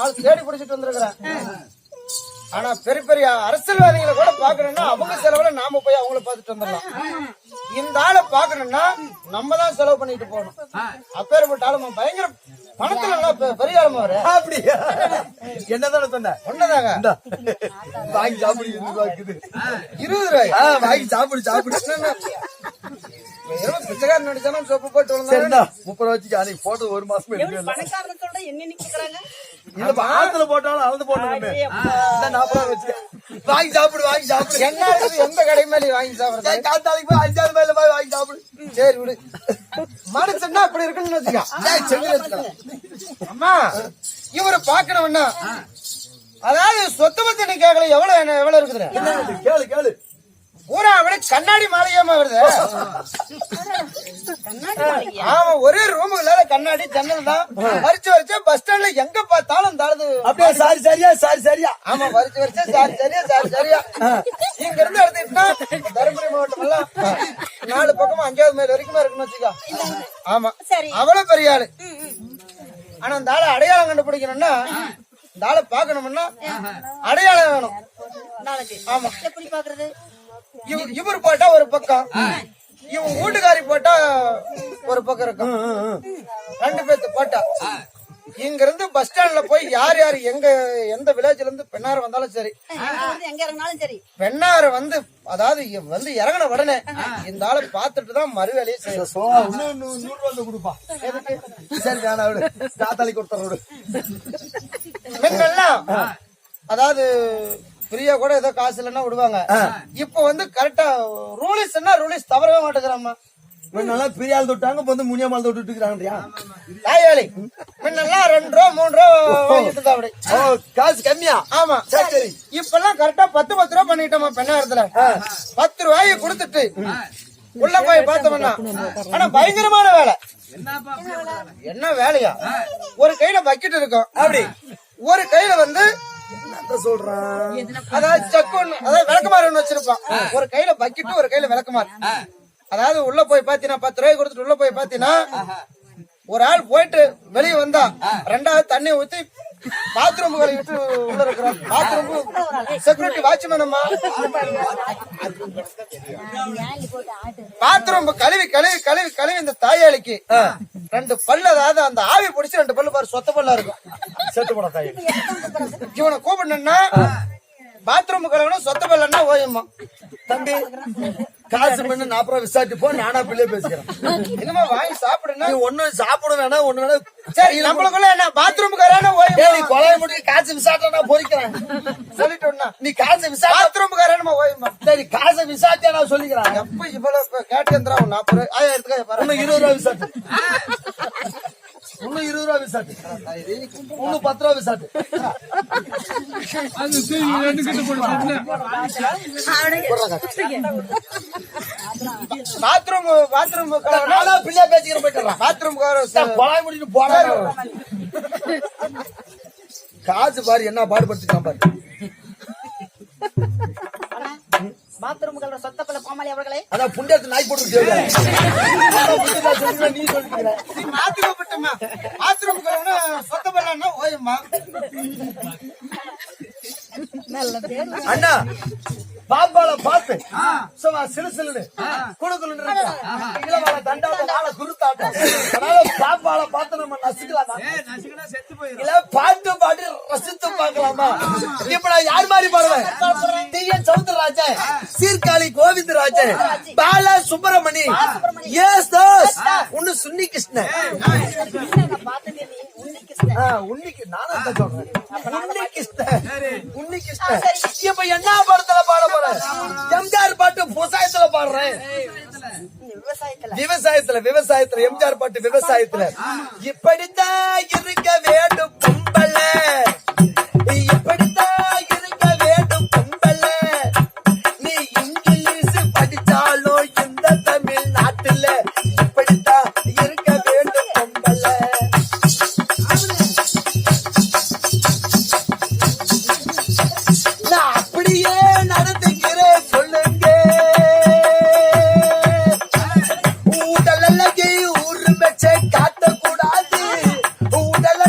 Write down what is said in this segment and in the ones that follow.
ஆள் தேடி பிடிச்சிட்டு வந்திருக்கிறேன். ஆனா பெரிய பெரிய அரசியல்வாதிகளை கூட பாக்கணும்னா அவங்க செலவுல நாம போய் அவங்கள பாத்துட்டு வந்துடலாம். இந்த ஆளை பாக்கணும்னா நம்ம தான் செலவு பண்ணிட்டு போகணும். அப்பேற்பட்ட ஆளுமா பயங்கர பணத்துல எல்லாம் பெரிய ஆளுமா அவரு. அப்படியா? என்னதான சொன்ன? ஒன்னதாங்க வாங்கி சாப்பிடு. 20 ரூபாய் வாங்கி சாப்பிடு. பிச்சைக்காரன் நடிச்சாலும் சொப்பு போட்டு 30 ரூபா வச்சு அன்னைக்கு போட்டது 1 மாசம் இல்ல ஆத்துல போட்டாலும் அளந்து போட்டு வாங்கி சாப்பிடு. என்ன இருக்குது எந்த கடை மேலே வாங்கி சாப்பிடுறது? காத்தாலைக்கு போய் 5வது மேல போய் வாங்கி சாப்பிடு. சரி விடு. மனுஷன்னா அப்படி இருக்குன்னு வச்சுக்க. அம்மா இவரை பாக்கணும்னா அதாவது சொத்து பத்தி கேட்கல எவ்வளவு இருக்குது கேளு பூரா விட கண்ணாடி மாளிகையாம வருது. ஆமா ஒரே ரூமுல கண்ணாடி ஜன்னல் தான் வரிச்சு பஸ் ஸ்டாண்ட்ல எங்க பார்த்தாலும் தாழ்ந்து அப்படியே சாரி சரியா. ஆமா வரிச்சு சாரி சரியா. இங்க இருந்து எடுத்துக்கிட்டா தருமபுரி மாவட்டம் எல்லாம் 4 பக்கமும் 5வது மைல் வரைக்குமே இருக்குன்னு வச்சுக்கா. ஆமா அவ்வளவு பெரிய ஆளு. ஆனா இந்த ஆளை அடையாளம் கண்டுபிடிக்கணும்னா இந்த ஆளை பாக்கணும்னா அடையாளம் வேணும். ஆமா எப்படி பாக்குறது? இவர் போட்டா ஒரு பக்கம், இவன் வீட்டுக்காரி போட்டா ஒரு பக்கம் இருக்கும். 2 பேர்த்து போட்டா இங்க இருந்து பஸ் ஸ்டாண்ட்ல போய் யார் எந்த வில்லேஜ்ல இருந்து பெண்ணாறு வந்தாலும் சரி, பெண்ணாறு வந்து அதாவது வந்து இறங்கின உடனே இந்த ஆளை பாத்துட்டு தான் மறு வேலையை செய்யும். 100 ரூபா கொடுப்பா. சரி தாத்தாளி கொடுத்துற. முன்னெல்லாம் அதாவது ஃப்ரீயா கூட ஏதோ காசு இல்லைன்னா விடுவாங்க. இப்ப வந்து கரெக்டா ரூலிஸ் தவறவே மாட்டேங்கிறாமா. நல்லா பெரிய ஆள் தொட்டாங்க, இப்ப வந்து முனியம்மாள் தொட்டு இருக்கிறாங்கயா. முன்னெல்லாம் 2 ரூபா 3 ரூபா வாங்கிட்டு அப்படி காசு கம்மியா. ஆமா சரி. இப்பெல்லாம் கரெக்டா 10 ரூபா பண்ணிட்டோமா பெண்ணாயிரத்துல. 10 ரூபாயை கொடுத்துட்டு உள்ள போய் பார்த்தோம்னா ஆனா பயங்கரமான வேலை. என்ன வேலையா? ஒரு கையில பக்கெட் இருக்கும், அப்படி ஒரு கையில வந்து சொல்றான் அதாவது சக்குன்னு அதாவது விளக்குமாறு வச்சிருப்பான். ஒரு கையில பக்கெட்டு ஒரு கையில விளக்குமாறு. அதாவது உள்ள போய் பாத்தீங்கன்னா 10 ரூபாய் கொடுத்துட்டு உள்ள போய் பாத்தீங்கன்னா ஒரு ஆள் போயிட்டு வெளியே வந்தா 2வது தண்ணி ஊத்தி பாத்ரூம் விட்டு உள்ள இருக்கிறோம். பாத்ரூம் செக்யூரிட்டி வாட்ச்மேன் அம்மா பாத்ரூம் கழுவி கழுவி கழுவி கழுவி இந்த தாயாளிக்கு 2 பல்லு, அதாவது அந்த ஆவி பிடிச்சி 2 பல்லு பாரு சொத்த பல்லா இருக்கும். செத்து போட தாய் இவனை கூப்பிடணும்னா பாத்ரூம் கழுவணும், சொத்த பல்லன்னா ஓயம்மா. தம்பி காசு பண்ணு 40 ரூபா விசாரிட்டு போ, நானா பிள்ளைய பேசிக்கிறேன். இனிமே வாங்கி சாப்பிடுனா ஒண்ணு சாப்பிட வேணா ஒண்ணு வேணா. சரி நம்மளுக்குள்ள என்ன பாத்ரூம்காரன நீ கொலைய முடிய காசு விசாரிட்டா பொறிக்கிறேன் சொல்லிட்டோம்னா நீ காசு விசாரி பாத்ரூம்காரன் ஓயம்மா. சரி காசை விசாரிச்சா நான் சொல்லிக்கிறேன். எப்ப இவ்வளவு கேட்டேந்திரா 40 1000 இன்னும் 20 ரூபா விசாரிட்டு, இன்னும் 20 ரூபா விசாரிட்டு, இன்னும் 10 ரூபா விசாரிட்டு. பாத்ரூம் பிள்ளையா பேசிக்கிற போயிட்டு பாத்ரூம் கொலை முடிட்டு போறாரு. காசு பாரு என்ன பாடுபடுத்திக்கலாம் பாரு. பாத்ரூம் கல்ற சொத்த பல்ல பாமாலி அவர்களே, அதான் புண்ணியத்து நாய் போட்டு நீ சொல்லிக்கிற மாத்திக்கப்பட்டமா பாத்ரூம் சொத்த பல்லன்னா ஓயம்மா. அண்ணா பாப்பால பாத்து சும்மா சிலு சிலுன்னு குடுக்குன்னு தண்டாட்ட குருத்தாட்டம். அதனால பாப்பால பார்த்து நம்ம நசுக்கலாம் இல்ல பாட்டு பாடி ரசித்து பார்க்கலாமா? இப்ப நான் யார் மாதிரி பாடுவேன்? டி.என். சௌந்தரராஜன், சீர்காழி கோவிந்தராஜன், பால சுப்பிரமணி, எஸ் தோஸ் உன்னு சுன்னி கிருஷ்ணன். உன்னிக்கு நானும் சொல்றேன். உன்னி கிருஷ்ணன் இப்ப என்ன படத்துல பாட போறேன்? எம்ஜிஆர் பாட்டு விவசாயத்துல பாடுறேன். விவசாயத்துல எம்ஜிஆர் பாட்டு விவசாயத்துல. இப்படித்தான் இருக்க வேண்டும் பொம்பள, இப்படித்தான் இருக்க வேண்டும் பொம்பள. நீ இங்கிலீஷ் படிச்சாலும் இந்த தமிழ்நாட்டுல இப்படித்தான் இருக்க வேண்டும் பொம்பள. நான் அப்படியே நடந்துக்கிறேன் சொல்லுங்க. ஊடலகை ஊரு வச்ச காட்டக்கூடாது, ஊடல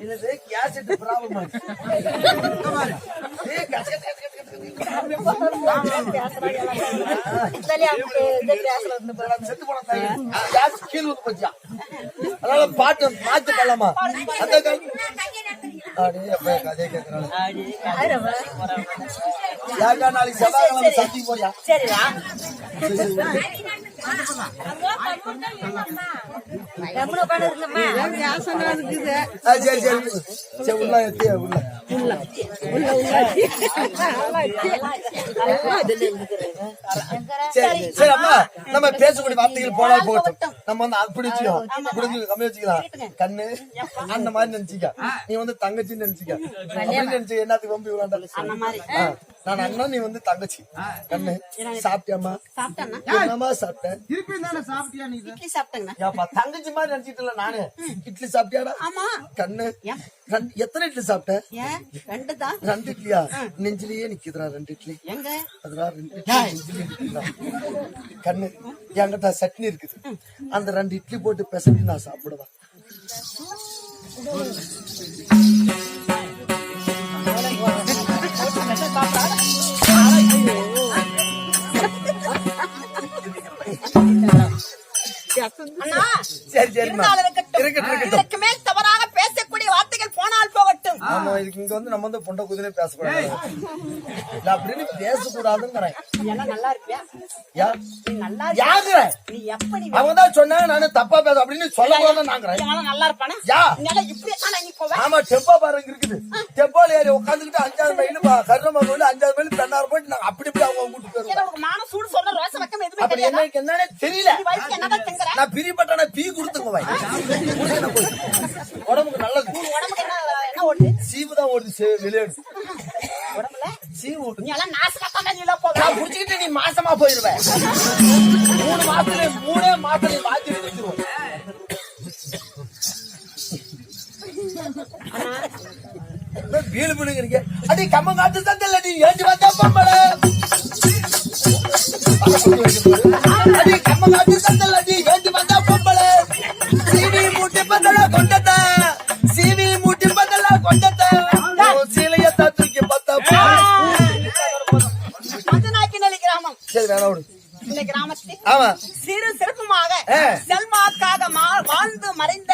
இது கேசட் ப்ராப்ளம். செத்து போன கேஸ் கீழே வந்து போச்சியா? அதனால பாட்டு மாத்து பண்ணலாமா? அந்த கதையை கேட்கறாங்க. யாருக்கா நாளைக்கு செவ்வாய்க்கிழமை சந்தி போறியா? சரிடா சரி சரி சரி உள்ள எத்திய உள்ள சரி சரி அம்மா நம்ம பேசக்கூடிய வார்த்தைகள் போனா போகட்டும். நம்ம வந்து அப்படி வச்சுக்கலாம் புரிஞ்சு கம்மி வச்சுக்கலாம். கண்ணு அந்த மாதிரி நினைச்சுக்க, நீ வந்து தங்கச்சின்னு நினைச்சுக்க. அப்படின்னு நினைச்சு என்னத்துக்கு வம்பி விளாண்டா? நான் அண்ணன், நீ வந்து தங்கச்சி. கண்ணு சாப்பிட்டியாமா? என்னமா சாப்பிட்டேன்? ஏப்பா தங்கச்சி மாதிரி நினைச்சிட்டு நானு. இட்லி சாப்பிட்டியாடா? கண்ணு எத்தனை இட்லி சாப்பிட்டேன்? 2 இட்லியா? நெஞ்சிலேயே நிக்குதுடா 2 இட்லி. அதெல்லாம் 2 இட்லி நெஞ்சிலேயே நிக்குதுடா. கண்ணு என்கிட்ட சட்னி இருக்குது, அந்த 2 இட்லி போட்டு பெசஞ்சு நான் சாப்பிடுவேன். சரி சரிம்மா இருக்கட்டும். மேல் தவறாக பேசக்கூடிய வார்த்தைகள் போனால் போகட்டும். ஆமா இதுக்கு இங்க வந்து நம்ம வந்து பொண்டை குதிரை பேசக்கூடாது அப்படின்னு பேசக்கூடாதுங்கிறேன். நல்லா இருப்பியா? நீ எப்படி அவங்க தான் சொன்னாங்க நானு தப்பா பேச அப்படின்னு சொல்ல நாங்கிறேன். நல்லா இருப்பானா? இப்படி ஆமா டெம்போ பாருங்க இருக்குது. டெம்போல ஏறி உட்காந்துக்கிட்டு 5வது மைல் கருணமா கோயில் 5வது மைல் பெண்ணாறு போயிட்டு நாங்க அப்படி இப்படி அவங்க கூட்டு போயிருவோம். மானம் சூடு சொல்ற ரோச வக்கம் எதுவுமே அப்படி எனக்கு என்னன்னு தெரியல. என்னதான் செங்கற நான் பிரிப்பட்டா பீ கொடுத்துங்க வை உடம்புக்கு நல்லது. உடம்புக்கு என்ன ஓடுது? சீவு தான் ஓடுது விளையாடு உடம்புல சீவு ஓடுது. நீ எல்லாம் நாசமா நீல போவ. நான் புடிச்சிட்டு நீ மாசமா போயிருவே. 3 மாசத்துல மாத்தி எடுத்துருவோம். வீடு பண்ணுங்க அடி கம்ம காட்டு தந்தல நீ ஏஞ்சி வந்தா பொம்பள அடி கம்ம காட்டு தந்தல நீ ஏஞ்சி வந்தா பொம்பள சீவி மூட்டி பந்தல கொண்டத சீவி மூட்டி பந்தல கொண்டத சீலைய தூக்கி பத்தா மதுநாக்கினலி கிராமம். சரி வேணா விடு. இந்த கிராமத்தில் ஆமா சிறு சிறப்புமாக செல்மாக்காக வாழ்ந்து மறைந்த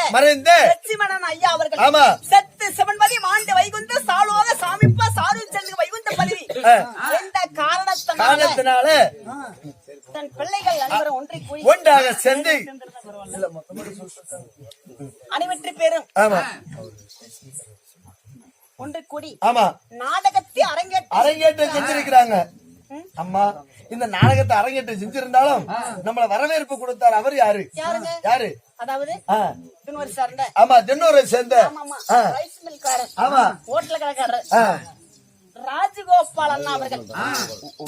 லட்சுமணன் ஐயா அவர்கள் ஆமா செத்து சிவன்பதி மாண்டு வைகுந்த சாலோக சாமிப்ப சாரு சென்று வைகுந்த பதவி எந்த காரணத்தினால தன் பிள்ளைகள் அனைவரும் ஒன்றாக சேர்ந்து அனைவற்று பேரும் ஆமா ஒன்று கூடி ஆமா நாடகத்தை அரங்கேற்றம் செஞ்சிருக்கிறாங்க. அம்மா இந்த நாடகத்தை அரங்கேற்றம் செஞ்சிருந்தாலும் நம்மள வரவேற்பு கொடுத்தார். அவர் யாரு? யாரு? அதாவது ஆமா தென்னூரை சேர்ந்த ரைஸ் மில்காரர். ஆமா ஹோட்டல் கடைக்காரர் ராஜகோபால் அண்ணா அவர்கள்.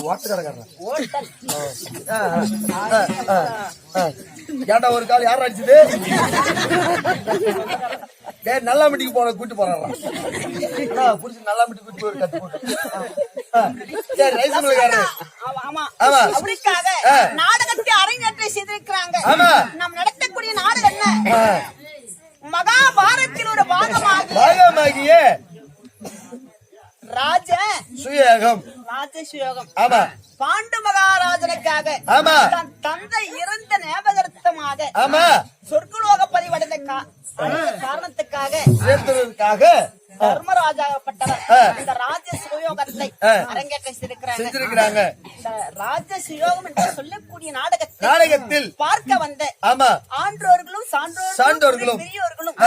ஹோட்டல் கடைக்காரர். ஹோட்டல் ஏன்டா ஒரு கால் யார் அடிச்சது? நல்லா மீட்டிக்கு போன கூட்டு போறாங்க புடிச்சு நல்லா மீட்டிங் கூட்டு போய் கத்து போட்டு சரி ரைஸ் மில்காரர். அவருக்காக நாடகத்தை அரங்கேற்றம் செய்திருக்கிறாங்க. நாம் நடத்தக்கூடிய நாடகம் என்ன? மகாபாரத்தில் ஒரு பாகமாகிய ராஜ சுயோகம். ஆமா பாண்டு மகாராஜனுக்காக தன் தந்தை இறந்த ஞாபகார்த்தமாக சொர்க்கலோக பதிவடைந்த காரணத்துக்காக தர்மராஜாகப்பட்டவர் இந்த ராஜ சுயோகத்தை அரங்கேற்றம் செய்திருக்கிறாங்க. ராஜ சுயோகம் என்று சொல்லக்கூடிய நாடகத்தில் பார்க்க வந்த ஆன்றோர்களும் சான்றோர்களும் பெரியோர்களும்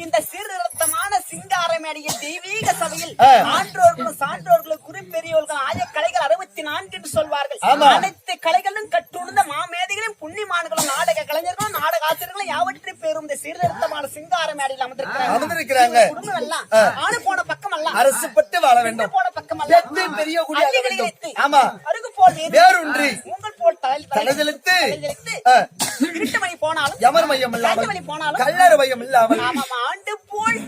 இந்த சீர்திருத்தமான சிங்கார மேடையில் தெய்வீக சபையில் ஆன்றோர்களும் சான்றோர்களும் குறிப்பெரியோர்கள் ஆய கலைகள் 64 என்று சொல்வார்கள். அனைத்து கலைகளும் கட்டுணர்ந்த மாமேதைகளும் புண்ணியமான்களும் நாடக கலைஞர்களும் நாடக ஆசிரியர்களும் யாவற்றை பேரும் இந்த சீர்திருத்தமான சிங்கார மேடையில் அமர்ந்திருக்கிறாங்க. குடும்பம் எல்லாம் ஆணு போன பக்கம் அல்ல அரசு பட்டு வாழ வேண்டும். போன பக்கம் அல்ல பெரிய அருகு போல் வேறுன்றி உங்கள் போல் தலைதெழுத்து இருட்டுமணி போனாலும் யமர் மையம் இல்லாமல் போனாலும் கல்லறை மையம் இல்லாமல் ஆண்டு போல்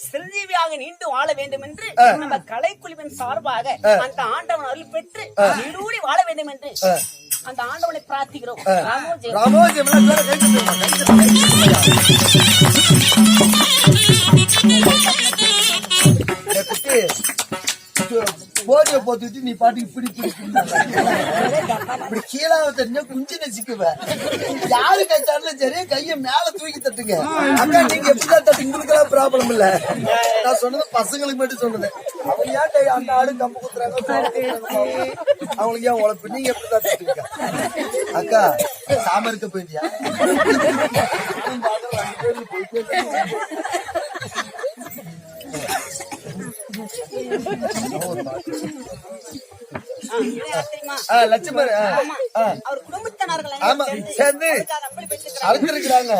சிறுஜீவியாக நீண்டு வாழ வேண்டும் என்று நம்ம கலைக்குழுவின் சார்பாக அந்த ஆண்டவன் அருள் பெற்று நீடூடி வாழ வேண்டும் என்று அந்த ஆண்டவனை பிரார்த்திக்கிறோம். ராமோஜெயம். ராமோஜயம் போதிய போத்துட்டு நீ பாட்டு இப்படி இப்படி கீழாவ தெரிஞ்சா குஞ்சு நசிக்குவ. யாரு கைத்தாலும் சரி கைய மேல தூக்கி தட்டுங்க. அக்கா நீங்க எப்படிதான் தட்டு உங்களுக்கெல்லாம் ப்ராப்ளம் இல்ல. நான் சொன்னது பசங்களுக்கு மட்டும் சொன்னது. அவங்க ஏன் அந்த ஆடு கம்பு குத்துறாங்க அவங்களுக்கு ஏன் உழப்பு. நீங்க எப்படிதான் தட்டுங்க. அக்கா சாம இருக்க போயிட்டியா? லட்சுமர் அவர் குடும்பத்தினர்கள் ஆமா சேர்ந்து அறுத்திருக்கிறாங்க.